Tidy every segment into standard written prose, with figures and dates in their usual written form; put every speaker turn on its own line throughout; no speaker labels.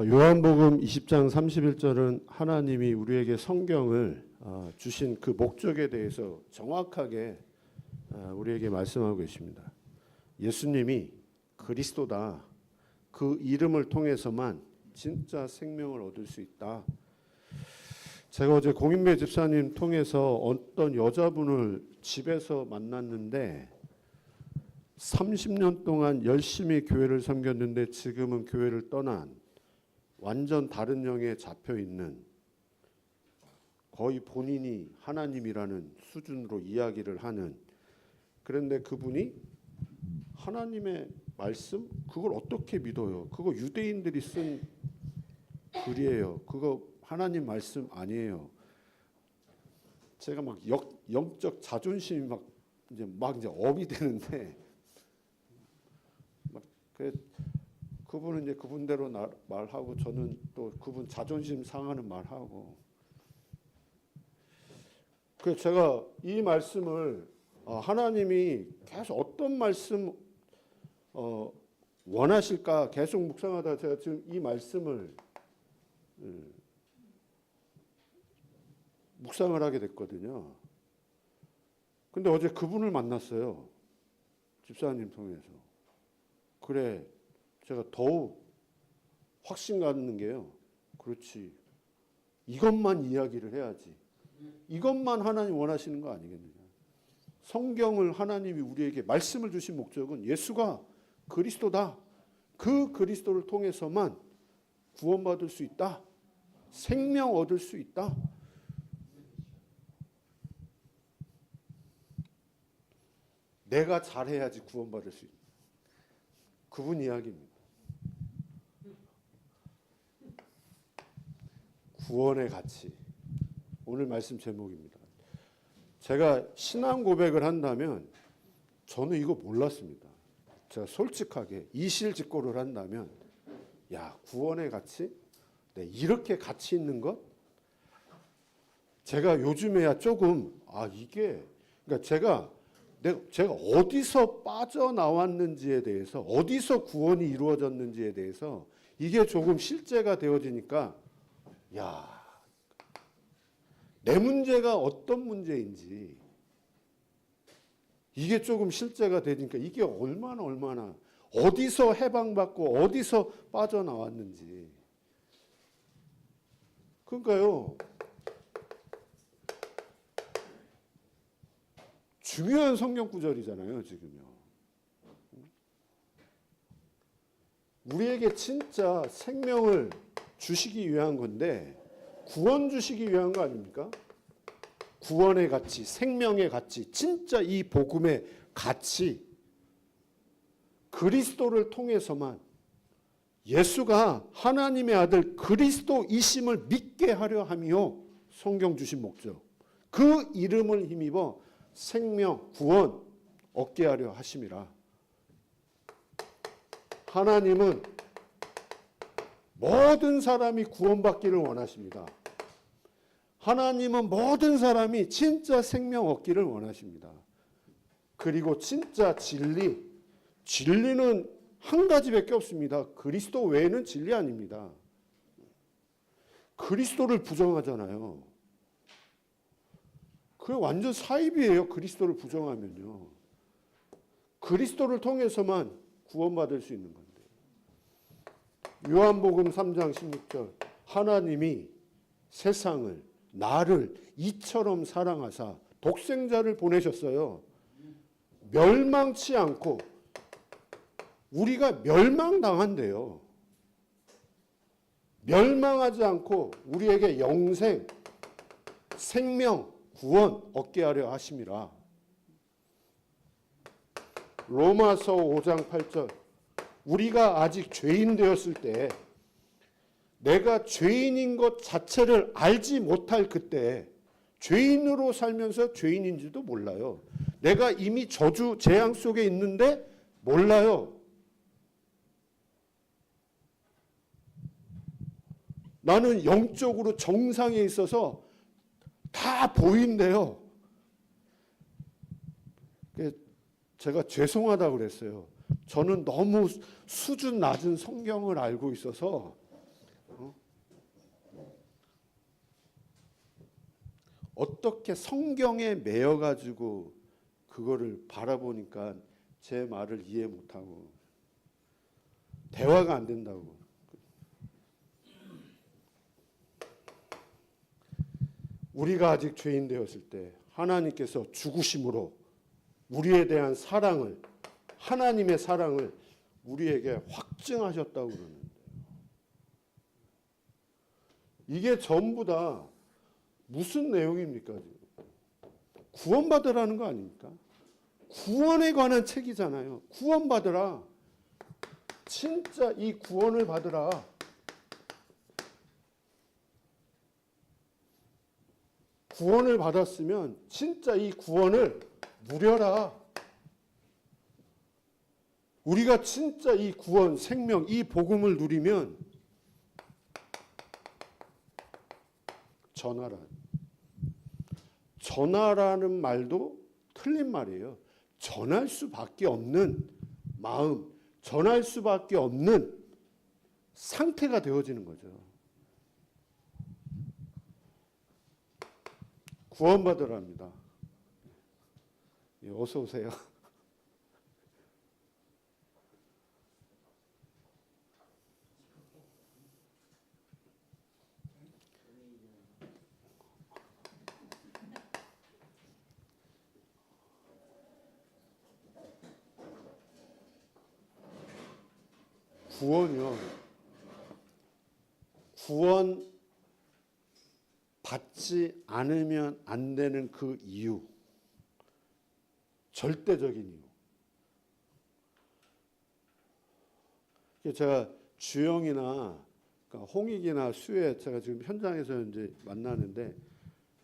요한복음 20장 31절은 하나님이 우리에게 성경을 주신 그 목적에 대해서 정확하게 우리에게 말씀하고 계십니다. 예수님이 그리스도다. 그 이름을 통해서만 진짜 생명을 얻을 수 있다. 제가 어제 공인배 집사님 통해서 어떤 여자분을 집에서 만났는데 30년 동안 열심히 교회를 섬겼는데 지금은 교회를 떠난 완전 다른 영에 잡혀 있는, 거의 본인이 하나님이라는 수준으로 이야기를 하는, 그런데 그분이 하나님의 말씀 그걸 어떻게 믿어요? 그거 유대인들이 쓴 글이에요. 그거 하나님 말씀 아니에요. 제가 막 영적 자존심이 막 이제 업이 되는데 막 그분은 이제 그분대로 말하고 저는 또 그분 자존심 상하는 말하고. 그래서 제가 이 말씀을 하나님이 계속 어떤 말씀 원하실까 계속 묵상하다가 제가 지금 이 말씀을 묵상을 하게 됐거든요. 근데 어제 그분을 만났어요. 집사님 통해서. 그래, 제가 더욱 확신 갖는 게요. 그렇지. 이것만 이야기를 해야지. 이것만 하나님 원하시는 거 아니겠느냐. 성경을 하나님이 우리에게 말씀을 주신 목적은 예수가 그리스도다. 그 그리스도를 통해서만 구원받을 수 있다. 생명 얻을 수 있다. 내가 잘해야지 구원받을 수 있다. 그분 이야기입니다. 구원의 가치. 오늘 말씀 제목입니다. 제가 신앙 고백을 한다면 저는 이거 몰랐습니다. 제가 솔직하게 이실직고를 한다면 구원의 가치? 네, 이렇게 가치 있는 것? 제가 요즘에야 조금 이게 그러니까 제가 어디서 빠져나왔는지에 대해서, 어디서 구원이 이루어졌는지에 대해서 이게 조금 실제가 되어지니까 내 문제가 어떤 문제인지 이게 조금 실제가 되니까 이게 얼마나 어디서 해방받고 어디서 빠져나왔는지. 그러니까요, 중요한 성경 구절이잖아요, 지금요. 우리에게 진짜 생명을 주시기 위한 건데 구원 주시기 위한 거 아닙니까? 구원의 가치, 생명의 가치, 진짜 이 복음의 가치, 그리스도를 통해서만, 예수가 하나님의 아들 그리스도이심을 믿게 하려 함이요, 성경 주신 목적. 그 이름을 힘입어 생명, 구원 얻게 하려 하심이라. 하나님은 모든 사람이 구원받기를 원하십니다. 하나님은 모든 사람이 진짜 생명 얻기를 원하십니다. 그리고 진짜 진리는 한 가지밖에 없습니다. 그리스도 외에는 진리 아닙니다. 그리스도를 부정하잖아요. 그게 완전 사입이에요. 그리스도를 부정하면요. 그리스도를 통해서만 구원받을 수 있는 건데. 요한복음 3장 16절 하나님이 세상을, 나를 이처럼 사랑하사 독생자를 보내셨어요. 멸망치 않고, 우리가 멸망당한대요. 멸망하지 않고 우리에게 영생, 생명, 구원 얻게 하려 하심이라. 로마서 5장 8절 우리가 아직 죄인 되었을 때, 내가 죄인인 것 자체를 알지 못할 그때, 죄인으로 살면서 죄인인지도 몰라요. 내가 이미 저주, 재앙 속에 있는데 몰라요. 나는 영적으로 정상에 있어서 다 보인대요. 제가 죄송하다고 그랬어요. 저는 너무 수준 낮은 성경을 알고 있어서 어떻게 성경에 매여 가지고 그거를 바라보니까 제 말을 이해 못하고 대화가 안 된다고. 우리가 아직 죄인 되었을 때 하나님께서 죽으심으로 우리에 대한 사랑을, 하나님의 사랑을 우리에게 확증하셨다고 그러는데, 이게 전부 다 무슨 내용입니까? 구원받으라는 거 아닙니까? 구원에 관한 책이잖아요. 구원받으라. 진짜 이 구원을 받으라. 구원을 받았으면 진짜 이 구원을 누려라. 우리가 진짜 이 구원, 생명, 이 복음을 누리면 전하라는 말도 틀린 말이에요. 전할 수밖에 없는 마음, 전할 수밖에 없는 상태가 되어지는 거죠. 구원받으랍니다. 어서 오세요. 구원이요. 구원 받지 않으면 안 되는 그 이유. 절대적인 이유. 제가 주영이나 홍익이나 수혜, 제가 지금 현장에서 이제 만나는데,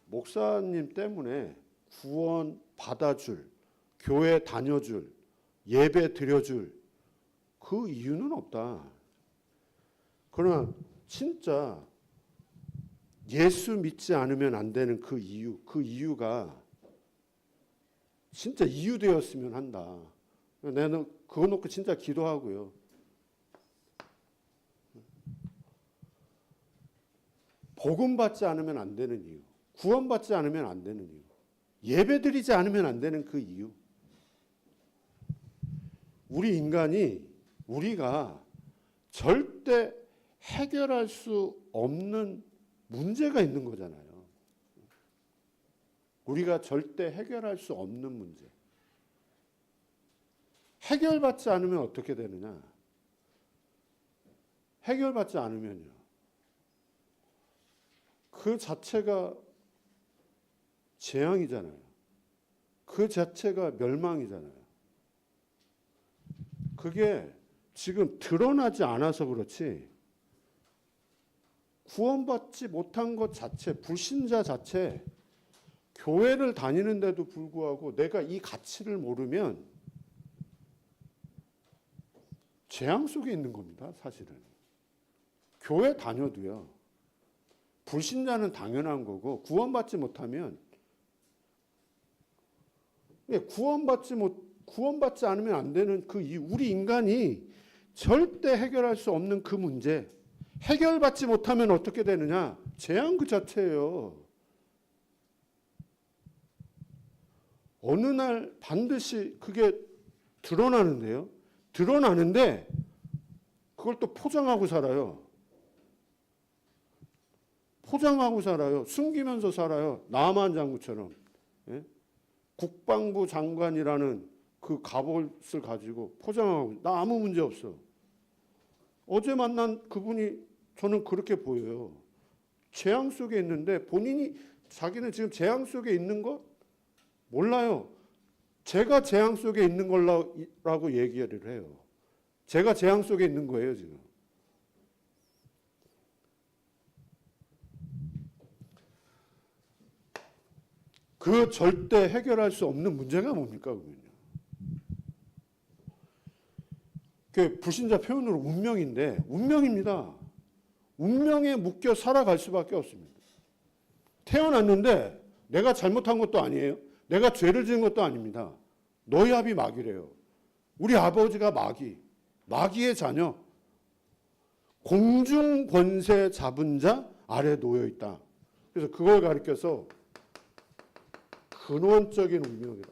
목사님 때문에 구원 받아줄, 교회 다녀줄, 예배 드려줄 그 이유는 없다. 그러나 진짜 예수 믿지 않으면 안 되는 그 이유, 그 이유가 진짜 이유 되었으면 한다. 나는 그거 놓고 진짜 기도하고요. 복음 받지 않으면 안 되는 이유, 구원 받지 않으면 안 되는 이유, 예배 드리지 않으면 안 되는 그 이유. 우리 인간이, 우리가 절대 해결할 수 없는 문제가 있는 거잖아요. 우리가 절대 해결할 수 없는 문제. 해결받지 않으면 어떻게 되느냐? 해결받지 않으면요, 그 자체가 재앙이잖아요. 그 자체가 멸망이잖아요. 그게 지금 드러나지 않아서 그렇지, 구원받지 못한 것 자체, 불신자 자체, 교회를 다니는데도 불구하고 내가 이 가치를 모르면 재앙 속에 있는 겁니다, 사실은. 교회 다녀도요, 불신자는 당연한 거고, 구원받지 못하면, 구원받지 않으면 안 되는 그 이유, 우리 인간이 절대 해결할 수 없는 그 문제, 해결받지 못하면 어떻게 되느냐? 재앙 그 자체예요. 어느 날 반드시 그게 드러나는데요. 드러나는데 그걸 또 포장하고 살아요. 포장하고 살아요. 숨기면서 살아요. 나만 장군처럼. 예? 국방부 장관이라는 그 갑옷을 가지고 포장하고, 나 아무 문제 없어. 어제 만난 그분이 저는 그렇게 보여요. 재앙 속에 있는데 본인이, 자기는 지금 재앙 속에 있는 거 몰라요. 제가 재앙 속에 있는 거라고 얘기를 해요. 제가 재앙 속에 있는 거예요, 지금. 그 절대 해결할 수 없는 문제가 뭡니까, 그러면요? 그 불신자 표현으로 운명인데, 운명입니다. 운명에 묶여 살아갈 수밖에 없습니다. 태어났는데 내가 잘못한 것도 아니에요. 내가 죄를 지은 것도 아닙니다. 너희 아비 마귀래요. 우리 아버지가 마귀의 자녀. 공중 권세 잡은 자 아래 놓여 있다. 그래서 그걸 가리켜서 근원적인 운명이다.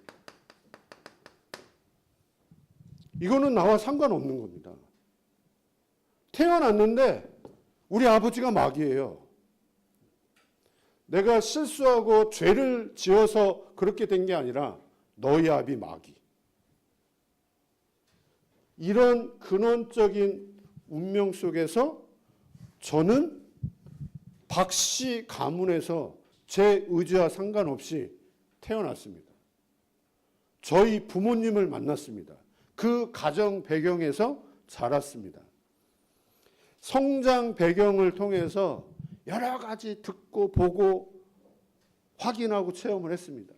이거는 나와 상관없는 겁니다. 태어났는데 우리 아버지가 마귀예요. 내가 실수하고 죄를 지어서 그렇게 된 게 아니라 너희 아비 마귀. 이런 근원적인 운명 속에서 저는 박씨 가문에서 제 의지와 상관없이 태어났습니다. 저희 부모님을 만났습니다. 그 가정 배경에서 자랐습니다. 성장 배경을 통해서 여러 가지 듣고 보고 확인하고 체험을 했습니다.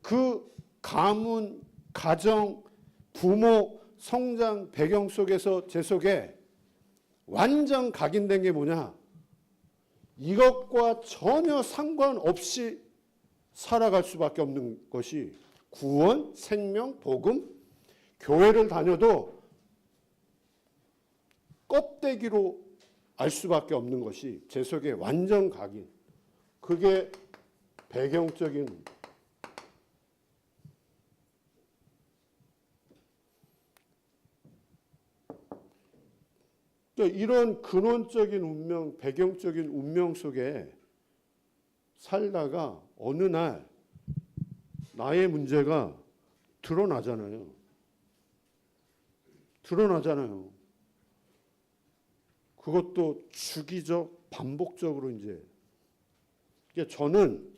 그 가문, 가정, 부모, 성장 배경 속에서 제 속에 완전 각인된 게 뭐냐? 이것과 전혀 상관없이 살아갈 수밖에 없는 것이 구원, 생명, 복음, 교회를 다녀도 껍데기로 알 수밖에 없는 것이 제 속에 완전 각인. 그게 배경적인 이런 근원적인 운명, 배경적인 운명 속에 살다가 어느 날 나의 문제가 드러나잖아요. 드러나잖아요. 그것도 주기적, 반복적으로 이제. 저는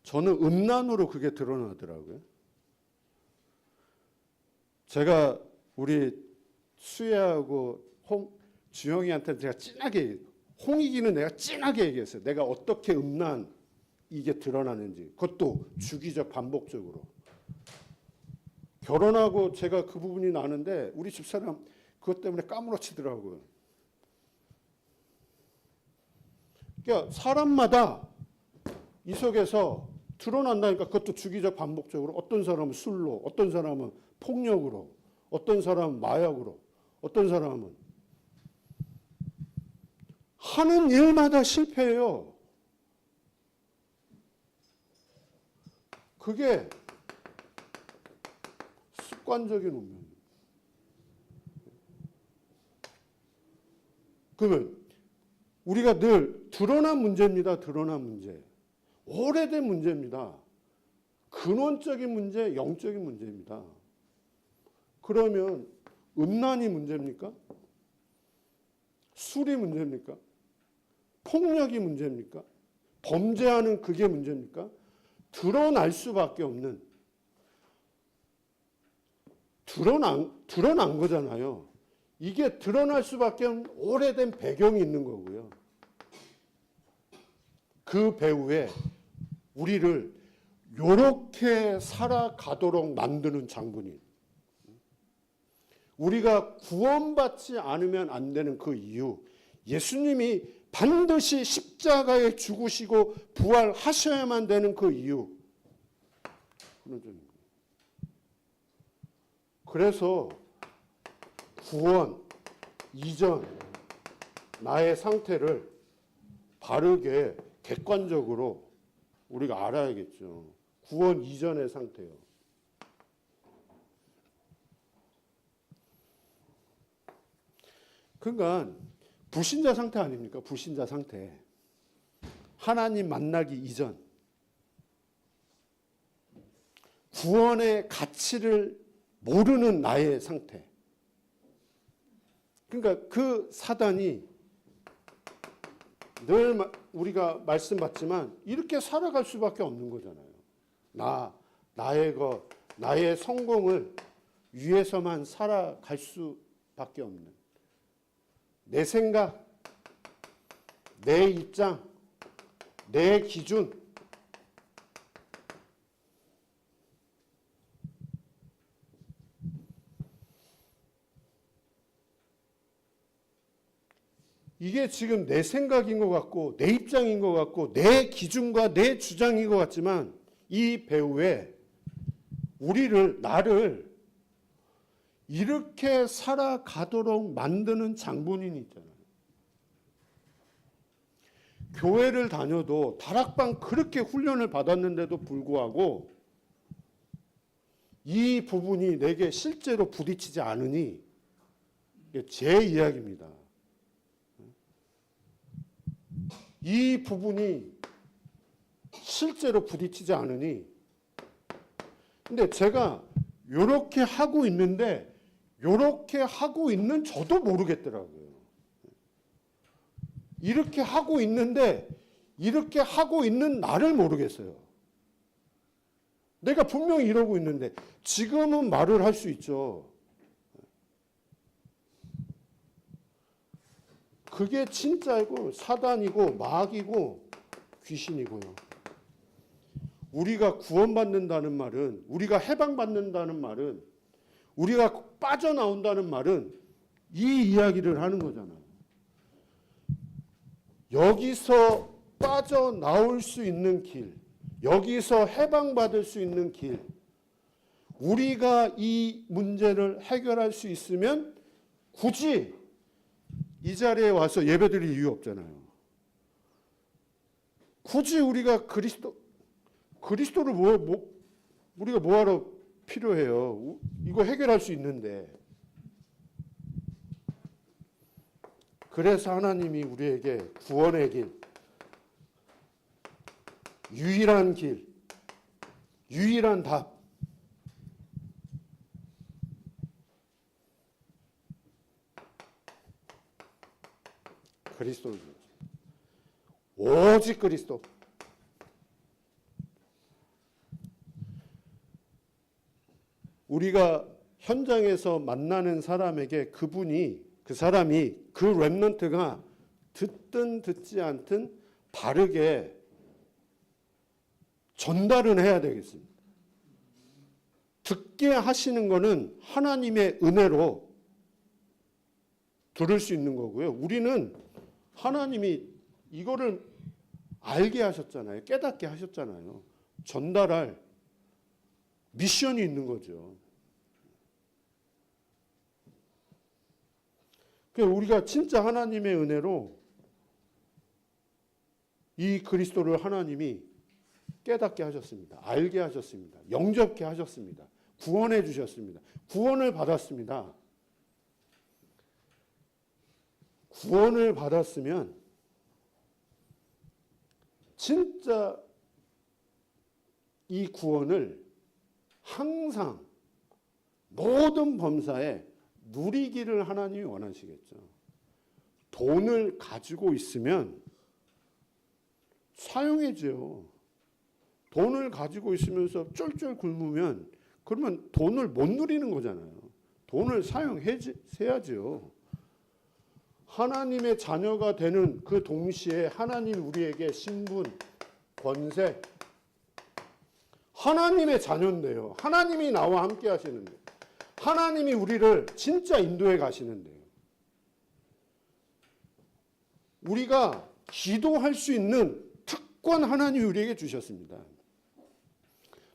음란으로 그게 드러나더라고요. 제가 우리 수혜하고 주영이한테 제가 진하게, 홍익이는 내가 진하게 얘기했어요. 내가 어떻게 음란 이게 드러나는지. 그것도 주기적, 반복적으로. 결혼하고 제가 그 부분이 나는데 우리 집사람 그것 때문에 까무러치더라고요. 그러니까 사람마다 이 속에서 드러난다니까. 그것도 주기적, 반복적으로. 어떤 사람은 술로, 어떤 사람은 폭력으로, 어떤 사람은 마약으로, 어떤 사람은 하는 일마다 실패해요. 그게 습관적인 운명이에요. 그러면 우리가 늘 드러난 문제입니다. 드러난 문제. 오래된 문제입니다. 근원적인 문제, 영적인 문제입니다. 그러면 음란이 문제입니까? 술이 문제입니까? 폭력이 문제입니까? 범죄하는 그게 문제입니까? 드러날 수밖에 없는, 드러난 거잖아요. 이게 드러날 수밖에 없는 오래된 배경이 있는 거고요. 그 배후에 우리를 요렇게 살아가도록 만드는 장본인, 우리가 구원받지 않으면 안 되는 그 이유, 예수님이 반드시 십자가에 죽으시고 부활하셔야만 되는 그 이유. 그래서 구원 이전 나의 상태를 바르게 객관적으로 우리가 알아야겠죠. 구원 이전의 상태요. 그러니까 불신자 상태 아닙니까? 불신자 상태. 하나님 만나기 이전. 구원의 가치를 모르는 나의 상태. 그러니까 그 사단이 늘 우리가 말씀받지만 이렇게 살아갈 수밖에 없는 거잖아요. 나의 성공을 위해서만 살아갈 수밖에 없는. 내 생각, 내 입장, 내 기준. 이게 지금 내 생각인 것 같고, 내 입장인 것 같고, 내 기준과 내 주장인 것 같지만, 이 배후에 나를 이렇게 살아가도록 만드는 장본인이 있잖아요. 교회를 다녀도 다락방 그렇게 훈련을 받았는데도 불구하고 이 부분이 내게 실제로 부딪히지 않으니 이게 제 이야기입니다. 이 부분이 실제로 부딪히지 않으니 근데 제가 이렇게 하고 있는데 이렇게 하고 있는 저도 모르겠더라고요. 이렇게 하고 있는데 이렇게 하고 있는 나를 모르겠어요. 내가 분명히 이러고 있는데 지금은 말을 할 수 있죠. 그게 진짜이고 사단이고 마귀고 귀신이고요. 우리가 구원받는다는 말은, 우리가 해방받는다는 말은, 우리가 빠져나온다는 말은 이 이야기를 하는 거잖아요. 여기서 빠져나올 수 있는 길, 여기서 해방받을 수 있는 길, 우리가 이 문제를 해결할 수 있으면 굳이 이 자리에 와서 예배드릴 이유 없잖아요. 굳이 우리가 그리스도를 우리가 뭐하러 필요해요? 이거 해결할 수 있는데. 그래서 하나님이 우리에게 구원의 길, 유일한 길, 유일한 답, 그리스도를 주셨습니다. 오직 그리스도. 우리가 현장에서 만나는 사람에게 그 사람이 그 렘넌트가 듣든 듣지 않든 바르게 전달은 해야 되겠습니다. 듣게 하시는 거는 하나님의 은혜로 들을 수 있는 거고요. 우리는 하나님이 이거를 알게 하셨잖아요. 깨닫게 하셨잖아요. 전달할 미션이 있는 거죠. 그러니까 우리가 진짜 하나님의 은혜로 이 그리스도를 하나님이 깨닫게 하셨습니다. 알게 하셨습니다. 영접케 하셨습니다. 구원해 주셨습니다. 구원을 받았습니다. 구원을 받았으면 진짜 이 구원을 항상 모든 범사에 누리기를 하나님이 원하시겠죠. 돈을 가지고 있으면 사용해줘요. 돈을 가지고 있으면서 쫄쫄 굶으면 그러면 돈을 못 누리는 거잖아요. 돈을 사용해야죠. 하나님의 자녀가 되는 그 동시에 하나님 우리에게 신분, 권세, 하나님의 자녀인데요. 하나님이 나와 함께 하시는데, 하나님이 우리를 진짜 인도해 가시는데요. 우리가 기도할 수 있는 특권 하나님이 우리에게 주셨습니다.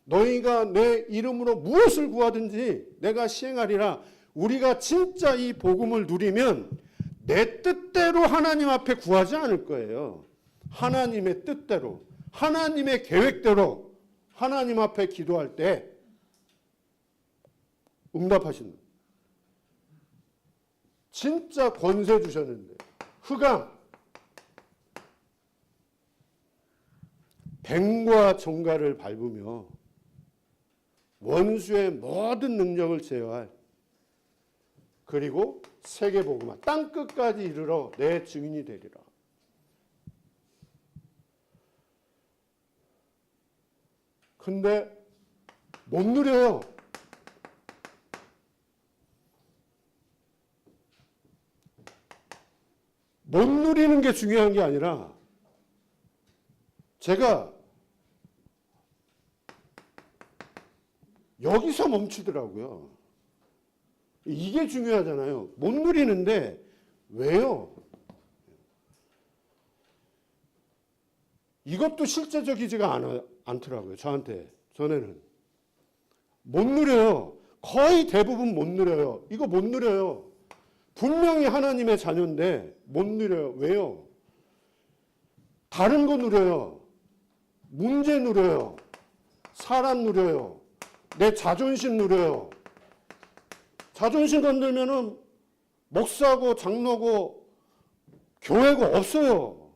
너희가 내 이름으로 무엇을 구하든지 내가 시행하리라. 우리가 진짜 이 복음을 누리면 내 뜻대로 하나님 앞에 구하지 않을 거예요. 하나님의 뜻대로, 하나님의 계획대로 하나님 앞에 기도할 때 응답하시는, 진짜 권세 주셨는데, 흑암, 뱀과 정갈을 밟으며 원수의 모든 능력을 제어할, 그리고 세계복음화 땅끝까지 이르러 내 증인이 되리라. 근데 못 누려요. 못 누리는 게 중요한 게 아니라 제가 여기서 멈추더라고요. 이게 중요하잖아요. 못 누리는데 왜요? 이것도 실제적이지가 않더라고요. 저한테 전에는 못 누려요. 거의 대부분 못 누려요. 이거 못 누려요. 분명히 하나님의 자녀인데 못 누려요. 왜요? 다른 거 누려요. 문제 누려요. 사람 누려요. 내 자존심 누려요. 자존심 건들면은 목사고 장로고 교회고 없어요.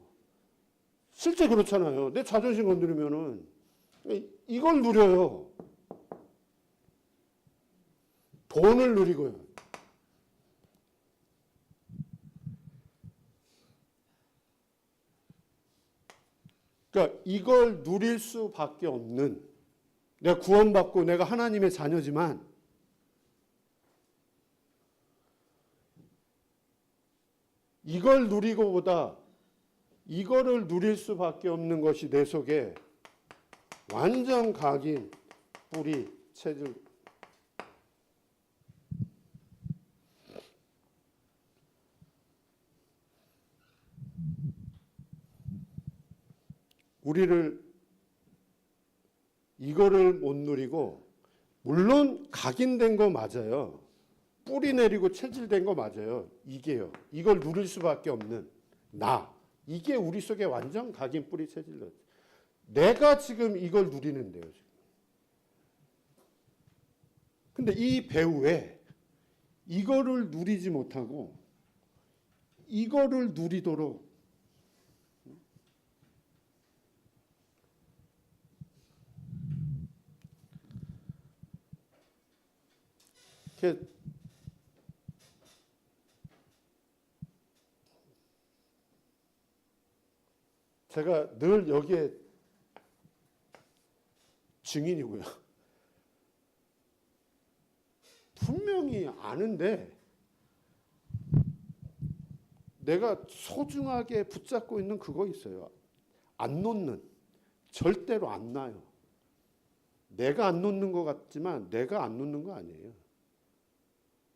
실제 그렇잖아요. 내 자존심 건드리면은 이걸 누려요. 돈을 누리고요. 그러니까 이걸 누릴 수밖에 없는, 내가 구원받고 내가 하나님의 자녀지만 이걸 누리고보다 이거를 누릴 수밖에 없는 것이 내 속에 완전 각인, 뿌리, 체질. 우리를 이거를 못 누리고, 물론 각인된 거 맞아요. 뿌리 내리고 체질된 거 맞아요. 이게요. 이걸 누릴 수밖에 없는 나. 이게 우리 속에 완전 각인, 뿌리, 체질로. 내가 지금 이걸 누리는데요. 지금. 근데 이 배후에 이거를 누리지 못하고 이거를 누리도록 이렇게 제가 늘 여기에 증인이고요. 분명히 아는데 내가 소중하게 붙잡고 있는 그거 있어요. 안 놓는. 절대로 안 놔요. 내가 안 놓는 것 같지만 내가 안 놓는 거 아니에요.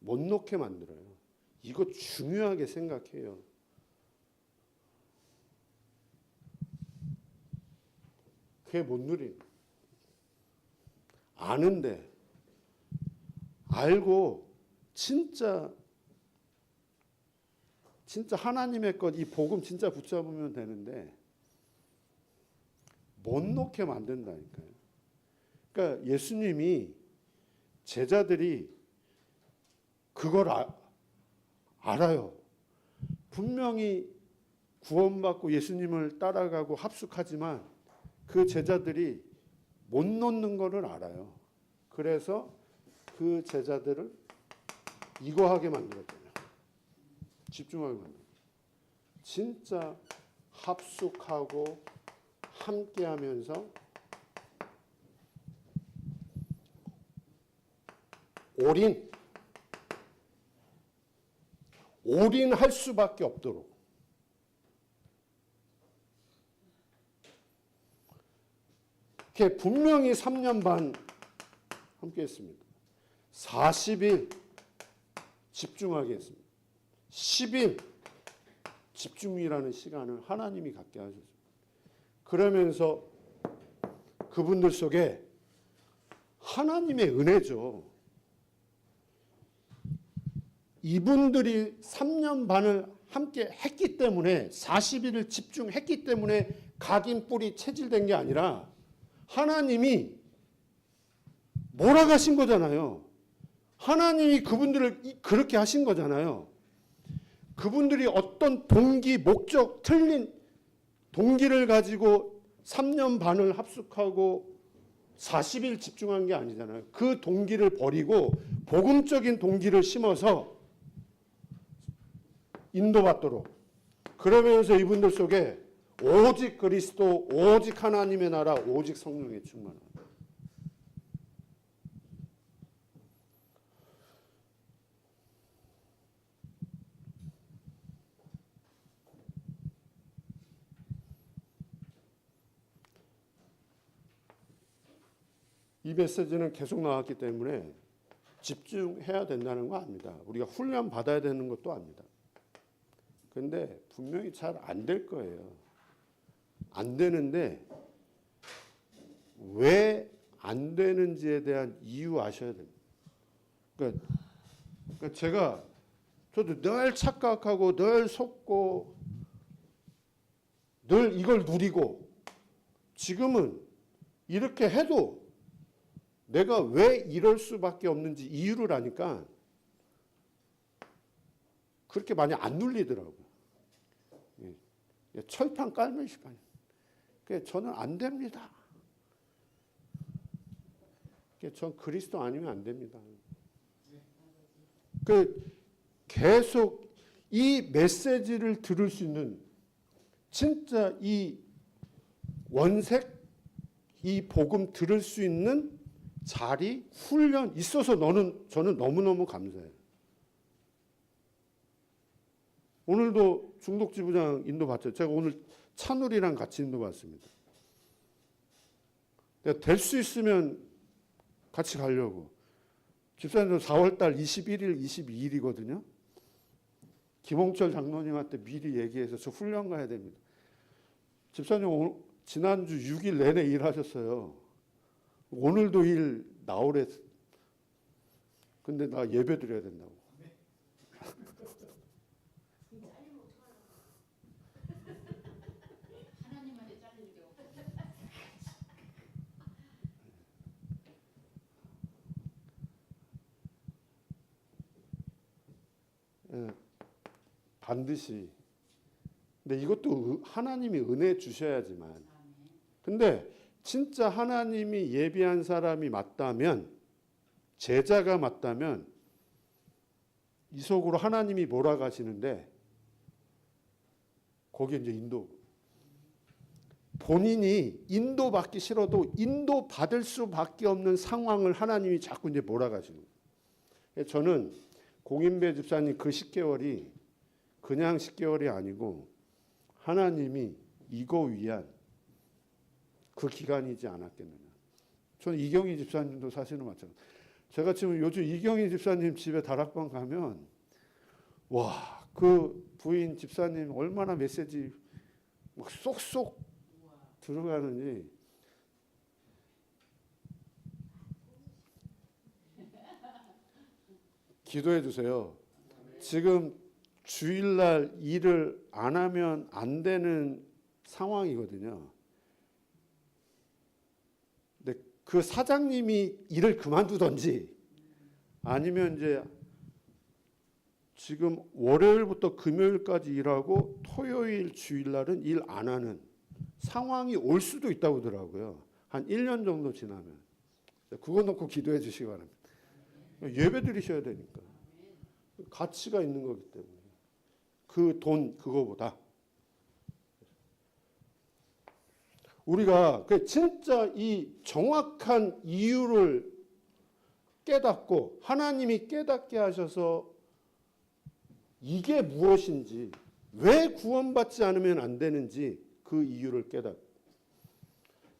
못 놓게 만들어요. 이거 중요하게 생각해요. 그게 못 누린. 아는데, 알고 진짜 하나님의 것, 이 복음 진짜 붙잡으면 되는데 못 놓게 만든다니까요. 그러니까 예수님이, 제자들이 그걸 알아요. 분명히 구원받고 예수님을 따라가고 합숙하지만 그 제자들이 못 놓는 거를 알아요. 그래서 그 제자들을 이거 하게 만들었잖아요. 집중하게 만들었어요. 진짜 합숙하고 함께하면서 올인할 수밖에 없도록. 이렇게 분명히 3년 반 함께했습니다. 40일 집중하게 했습니다. 10일 집중이라는 시간을 하나님이 갖게 하셨습니다. 그러면서 그분들 속에 하나님의 은혜죠. 이분들이 3년 반을 함께 했기 때문에, 40일을 집중했기 때문에 각인, 뿌리, 체질된 게 아니라 하나님이 몰아가신 거잖아요. 하나님이 그분들을 그렇게 하신 거잖아요. 그분들이 어떤 동기, 목적, 틀린 동기를 가지고 3년 반을 합숙하고 40일 집중한 게 아니잖아요. 그 동기를 버리고 복음적인 동기를 심어서 인도받도록. 그러면서 이분들 속에 오직 그리스도, 오직 하나님의 나라, 오직 성령의 충만함. 이 메시지는 계속 나왔기 때문에 집중해야 된다는 거 압니다. 우리가 훈련 받아야 되는 것도 압니다. 근데 분명히 잘 안 될 거예요. 안 되는데 왜 안 되는지에 대한 이유 아셔야 됩니다. 그러니까 저도 늘 착각하고 늘 속고 늘 이걸 누리고 지금은 이렇게 해도 내가 왜 이럴 수밖에 없는지 이유를 아니까 그렇게 많이 안 눌리더라고요. 철판 깔면 시간. 저는 안 됩니다. 전 그리스도 아니면 안 됩니다. 계속 이 메시지를 들을 수 있는 진짜 이 원색 이 복음 들을 수 있는 자리, 훈련 있어서 저는 너무너무 감사해요. 오늘도 중독지부장 인도 받죠. 제가 오늘 찬울이랑 같이 인도 받습니다. 될 수 있으면 같이 가려고. 집사님도 4월달 21일, 22일이거든요. 김홍철 장로님한테 미리 얘기해서 저 훈련 가야 됩니다. 집사님 지난주 6일 내내 일하셨어요. 오늘도 일 나오래. 근데 나 예배 드려야 된다고. 반드시. 근데 이것도 하나님이 은혜 주셔야지만. 근데 진짜 하나님이 예비한 사람이 맞다면, 제자가 맞다면 이 속으로 하나님이 몰아가시는데 거기에 이제 인도. 본인이 인도받기 싫어도 인도받을 수밖에 없는 상황을 하나님이 자꾸 이제 몰아가시는 거예요. 저는 공인배 집사님 그 10개월이 그냥 10개월이 아니고 하나님이 이거 위한 그 기간이지 않았겠느냐. 저는 이경희 집사님도 사실은 마찬가지예요. 제가 지금 요즘 이경희 집사님 집에 다락방 가면 와, 그 부인 집사님 얼마나 메시지 막 쏙쏙 들어가는지. 기도해 주세요. 지금 주일날 일을 안 하면 안 되는 상황이거든요. 근데 그 사장님이 일을 그만두든지 아니면 이제 지금 월요일부터 금요일까지 일하고 토요일 주일날은 일 안 하는 상황이 올 수도 있다고 하더라고요. 한 1년 정도 지나면. 그거 놓고 기도해 주시기 바랍니다. 예배 드리셔야 되니까. 가치가 있는 거기 때문에. 그 돈 그거보다. 우리가 진짜 이 정확한 이유를 깨닫고 하나님이 깨닫게 하셔서 이게 무엇인지, 왜 구원받지 않으면 안 되는지 그 이유를 깨닫고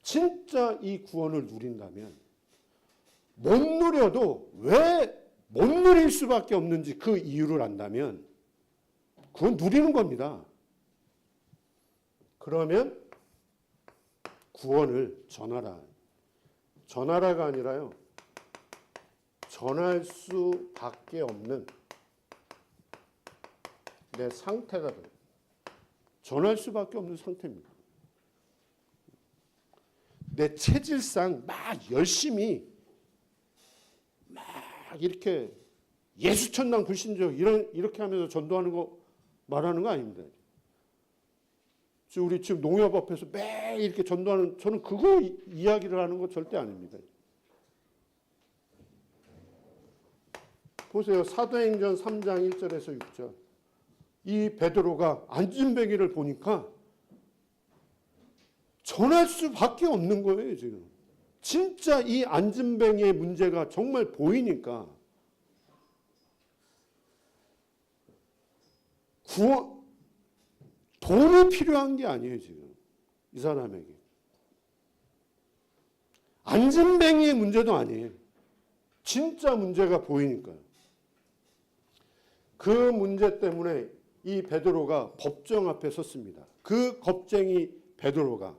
진짜 이 구원을 누린다면 못 누려도 왜 못 누릴 수밖에 없는지 그 이유를 안다면 그건 누리는 겁니다. 그러면 구원을 전하라. 전하라가 아니라요. 전할 수밖에 없는 내 상태가 돼요. 전할 수밖에 없는 상태입니다. 내 체질상 막 열심히 막 이렇게 예수천당 불신적 이렇게 하면서 전도하는 거 말하는 거 아닙니다. 우리 지금 농협 앞에서 매일 이렇게 전도하는, 저는 그거 이야기를 하는 거 절대 아닙니다. 보세요. 사도행전 3장 1절에서 6절. 이 베드로가 안진뱅이를 보니까 전할 수밖에 없는 거예요, 지금. 진짜 이 안진뱅이의 문제가 정말 보이니까 돈이 필요한 게 아니에요, 지금. 이 사람에게. 안진뱅이의 문제도 아니에요. 진짜 문제가 보이니까요. 그 문제 때문에 이 베드로가 법정 앞에 섰습니다. 그 겁쟁이 베드로가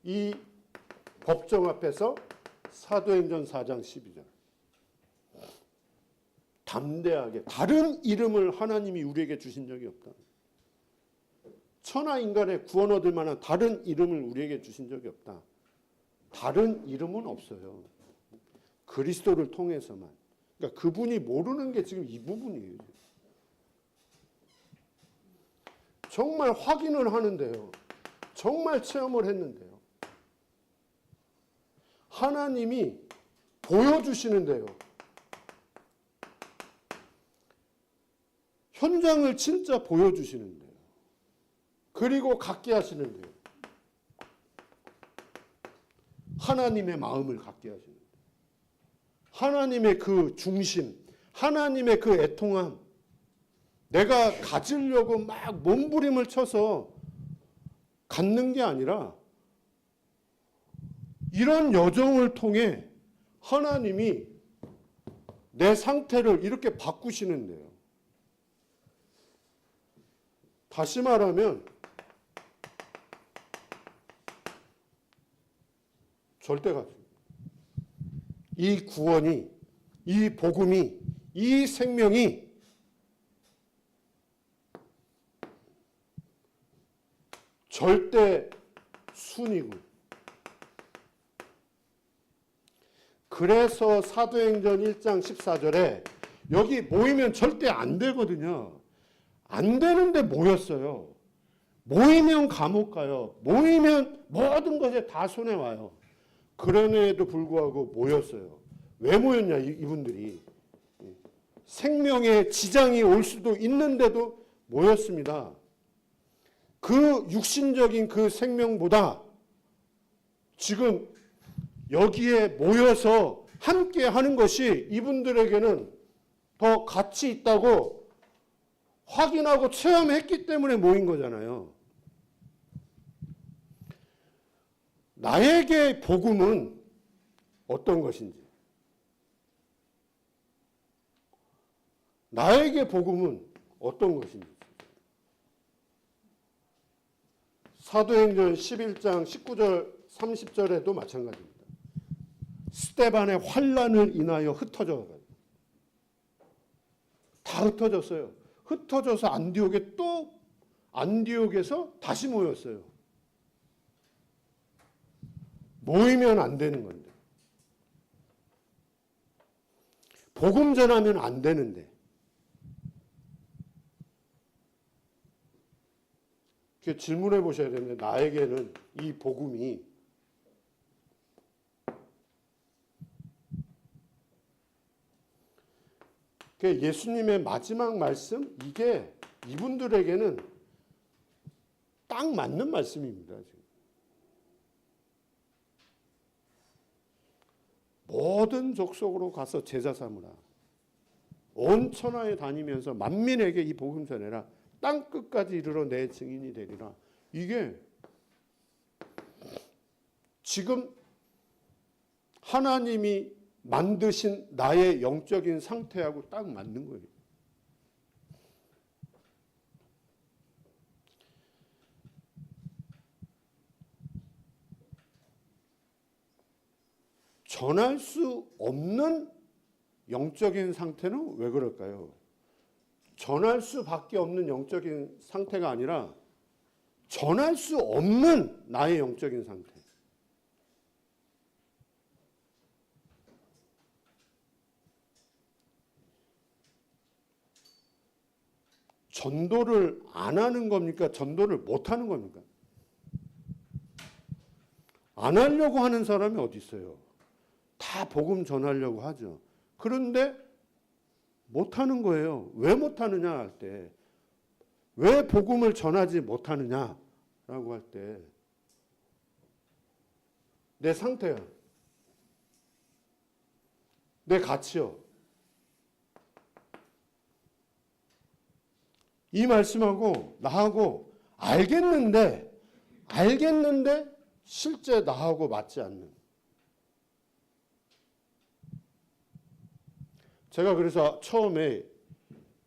이 법정 앞에서 사도행전 4장 12절 담대하게, 다른 이름을 하나님이 우리에게 주신 적이 없다. 천하 인간의 구원 얻을 만한 다른 이름을 우리에게 주신 적이 없다. 다른 이름은 없어요. 그리스도를 통해서만. 그러니까 그분이 모르는 게 지금 이 부분이에요. 정말 확인을 하는데요. 정말 체험을 했는데요. 하나님이 보여주시는데요. 현장을 진짜 보여주시는데요. 그리고 갖게 하시는데요. 하나님의 마음을 갖게 하시는데요. 하나님의 그 중심, 하나님의 그 애통함, 내가 가지려고 막 몸부림을 쳐서 갖는 게 아니라 이런 여정을 통해 하나님이 내 상태를 이렇게 바꾸시는데요. 다시 말하면 절대가 이 구원이, 이 복음이, 이 생명이 절대 순이고, 그래서 사도행전 1장 14절에 여기 모이면 절대 안 되거든요. 안 되는데 모였어요. 모이면 감옥 가요. 모이면 모든 것에 다 손해와요. 그럼에도 불구하고 모였어요. 왜 모였냐, 이분들이. 생명에 지장이 올 수도 있는데도 모였습니다. 그 육신적인 그 생명보다 지금 여기에 모여서 함께 하는 것이 이분들에게는 더 가치 있다고 확인하고 체험했기 때문에 모인 거잖아요. 나에게 복음은 어떤 것인지, 나에게 복음은 어떤 것인지. 사도행전 11장 19절 30절에도 마찬가지입니다. 스데반의 환난을 인하여 흩어져 가요. 다 흩어졌어요. 흩어져서 안디옥에 또 안디옥에서 다시 모였어요. 모이면 안 되는 건데. 복음 전하면 안 되는데. 질문해 보셔야 되는데, 나에게는 이 복음이 예수님의 마지막 말씀, 이게 이분들에게는 딱 맞는 말씀입니다. 지금. 모든 족속으로 가서 제자 삼으라. 온 천하에 다니면서 만민에게 이 복음 전해라. 땅 끝까지 이르러 내 증인이 되리라. 이게 지금 하나님이 만드신 나의 영적인 상태하고 딱 맞는 거예요. 전할 수 없는 영적인 상태는 왜 그럴까요? 전할 수밖에 없는 영적인 상태가 아니라 전할 수 없는 나의 영적인 상태. 전도를 안 하는 겁니까? 전도를 못 하는 겁니까? 안 하려고 하는 사람이 어디 있어요? 다 복음 전하려고 하죠. 그런데 못 하는 거예요. 왜 못 하느냐 할 때, 왜 복음을 전하지 못하느냐라고 할 때, 내 상태요, 내 가치요. 이 말씀하고 나하고 알겠는데 실제 나하고 맞지 않는. 제가 그래서 처음에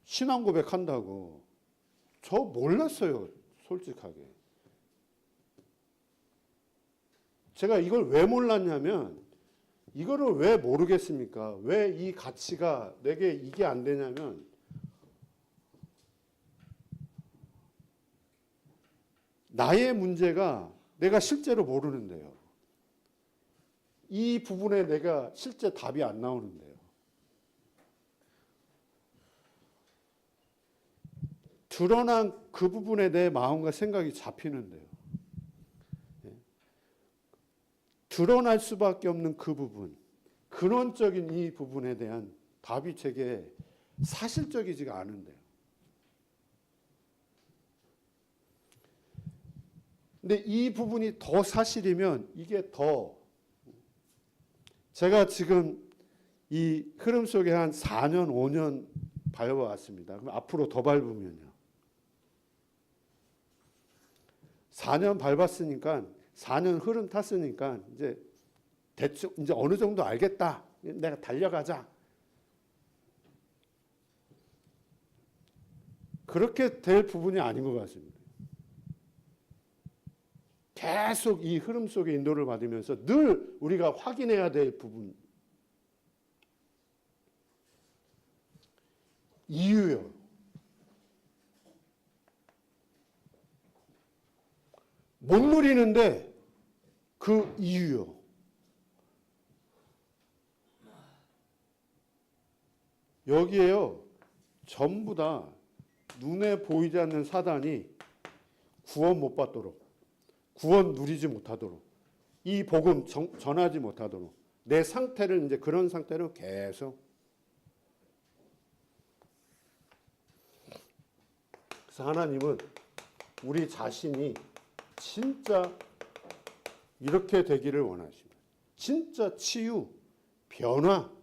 신앙 고백한다고 저 몰랐어요, 솔직하게. 제가 이걸 왜 몰랐냐면, 이거를 왜 모르겠습니까? 왜 이 가치가 내게 이게 안 되냐면, 나의 문제가 내가 실제로 모르는데요. 이 부분에 내가 실제 답이 안 나오는데요. 드러난 그 부분에 내 마음과 생각이 잡히는데요. 드러날 수밖에 없는 그 부분, 근원적인 이 부분에 대한 답이 제게 사실적이지가 않은데요. 근데 이 부분이 더 사실이면 이게 더 제가 지금 이 흐름 속에 한 4년, 5년 밟아왔습니다. 그럼 앞으로 더 밟으면요. 4년 밟았으니까 4년 흐름 탔으니까 이제 대충 이제 어느 정도 알겠다. 내가 달려가자. 그렇게 될 부분이 아닌 것 같습니다. 계속 이 흐름 속에 인도를 받으면서 늘 우리가 확인해야 될 부분. 이유요. 못 누리는데 그 이유요. 여기에요. 전부 다 눈에 보이지 않는 사단이 구원 못 받도록, 구원 누리지 못하도록, 이 복음 전하지 못하도록 내 상태를 이제 그런 상태로 계속. 그래서 하나님은 우리 자신이 진짜 이렇게 되기를 원하십니다. 진짜 치유, 변화,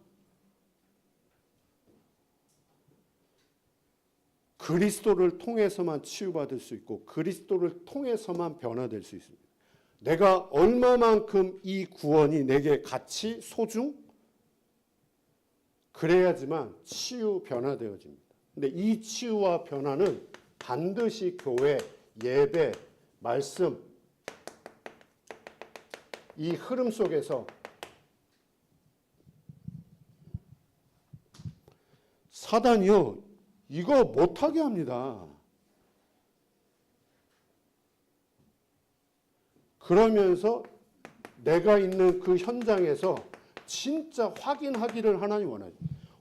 그리스도를 통해서만 치유받을 수 있고 그리스도를 통해서만 변화될 수 있습니다. 내가 얼마만큼 이 구원이 내게 가치, 소중? 그래야지만 치유, 변화되어집니다. 근데 이 치유와 변화는 반드시 교회, 예배, 말씀, 이 흐름 속에서 사단이요, 이거 못하게 합니다. 그러면서 내가 있는 그 현장에서 진짜 확인하기를 하나님 원하죠.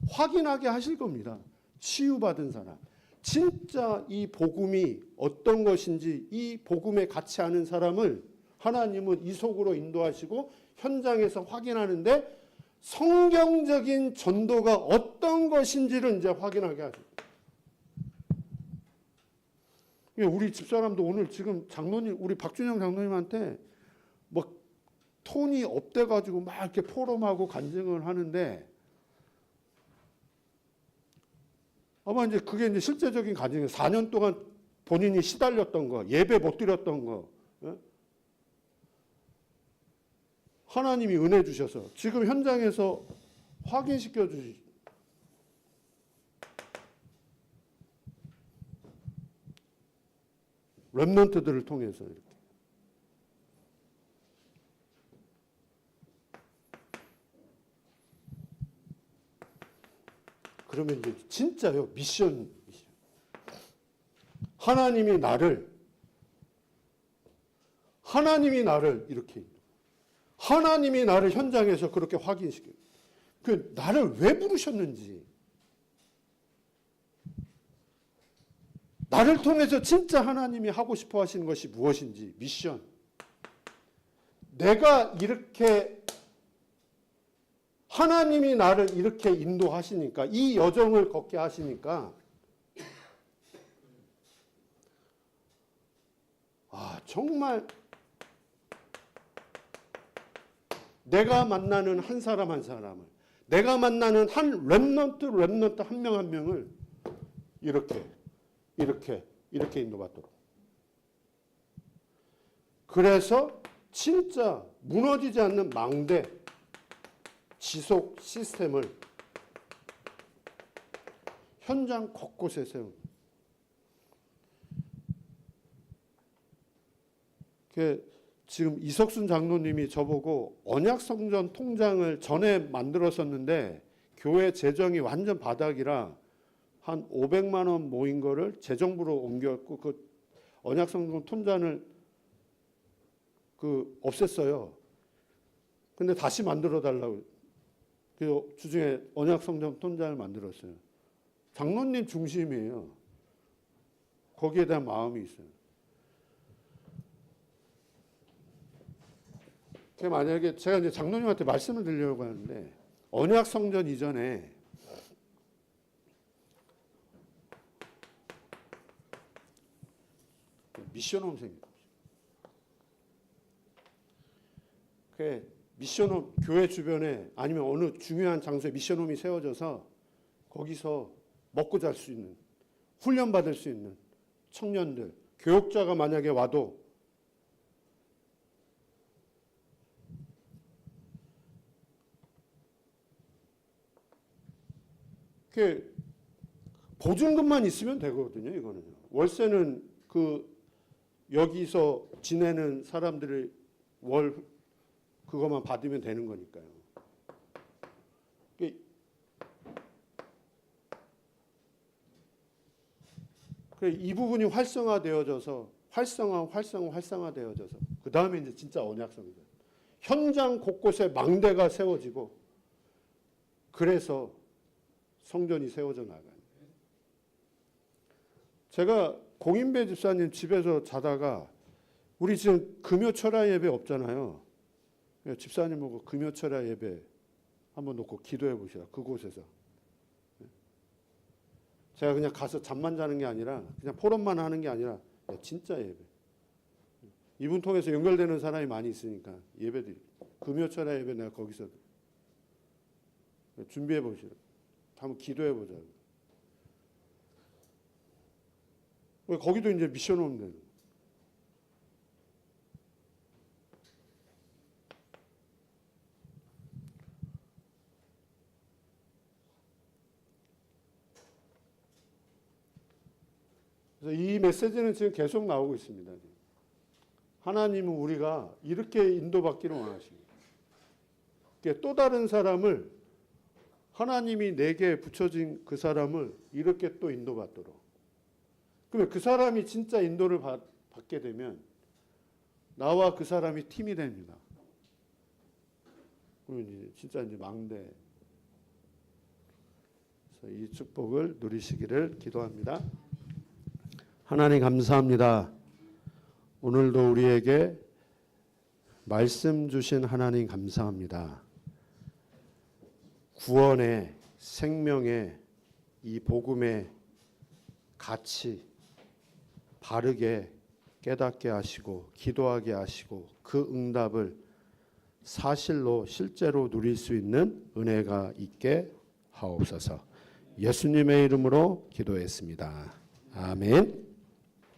확인하게 하실 겁니다. 치유받은 사람. 진짜 이 복음이 어떤 것인지 이 복음에 같이 아는 사람을 하나님은 이 속으로 인도하시고 현장에서 확인하는데 성경적인 전도가 어떤 것인지를 이제 확인하게 하십니다. 우리 집사람도 오늘 지금 장로님, 우리 박준영 장로님한테 뭐 톤이 업돼가지고 막 이렇게 포럼하고 간증을 하는데 아마 이제 그게 이제 실제적인 간증이에요. 4년 동안 본인이 시달렸던 거, 예배 못 드렸던 거, 하나님이 은혜 주셔서 지금 현장에서 확인시켜 주시. 렘넌트들을 통해서 이렇게. 그러면 이제 진짜요, 미션. 하나님이 나를 이렇게, 하나님이 나를 현장에서 그렇게 확인시켜요. 그 나를 왜 부르셨는지, 나를 통해서 진짜 하나님이 하고 싶어 하시는 것이 무엇인지, 미션. 내가 이렇게 하나님이 나를 이렇게 인도하시니까, 이 여정을 걷게 하시니까 정말 내가 만나는 한 사람 한 사람을, 내가 만나는 한 렘넌트 한 명 한 명을 이렇게 인도받도록. 그래서 진짜 무너지지 않는 망대 지속 시스템을 현장 곳곳에 세웁니다. 지금 이석순 장로님이 저보고 언약성전 통장을 전에 만들었었는데 교회 재정이 완전 바닥이라 한 500만 원 모인 거를 재정부로 옮겼고 그 언약성전 통장을 없앴어요. 근데 다시 만들어 달라고. 그래서 주중에 언약성전 통장을 만들었어요. 장로님 중심이에요. 거기에 대한 마음이 있어요. 만약에 제가 이제 장로님한테 말씀을 드리려고 하는데, 언약성전 이전에 미션홈 생겼어요. 미션홈, 교회 주변에 아니면 어느 중요한 장소에 미션홈이 세워져서 거기서 먹고 잘 수 있는, 훈련 받을 수 있는 청년들, 교육자가 만약에 와도 보증금만 있으면 되거든요. 이거는 월세는 여기서 지내는 사람들이 월 그것만 받으면 되는 거니까요. 이 부분이 활성화되어져서 활성화되어져서 그 다음에 이제 진짜 언약성전. 현장 곳곳에 망대가 세워지고 그래서 성전이 세워져 나가요. 제가 공인배 집사님 집에서 자다가 우리 지금 금요철야 예배 없잖아요. 집사님하고 금요철야 예배 한번 놓고 기도해 보시라. 그곳에서. 제가 그냥 가서 잠만 자는 게 아니라 그냥 포럼만 하는 게 아니라 진짜 예배. 이분 통해서 연결되는 사람이 많이 있으니까 예배드리. 금요철야 예배 내가 거기서 준비해 보시라. 한번 기도해 보자. 거기도 이제 미션 오면 되는. 그래서 이 메시지는 지금 계속 나오고 있습니다. 하나님은 우리가 이렇게 인도받기를 원하십니다. 또 다른 사람을 하나님이 내게 붙여진 그 사람을 이렇게 또 인도받도록. 그러면 그 사람이 진짜 인도를 받게 되면 나와 그 사람이 팀이 됩니다. 그러면 진짜 이제 망대. 그래서 이 축복을 누리시기를 기도합니다. 하나님 감사합니다. 오늘도 우리에게 말씀 주신 하나님 감사합니다. 구원의 생명의 이 복음의 가치 바르게 깨닫게 하시고 기도하게 하시고 그 응답을 사실로 실제로 누릴 수 있는 은혜가 있게 하옵소서. 예수님의 이름으로 기도했습니다. 아멘.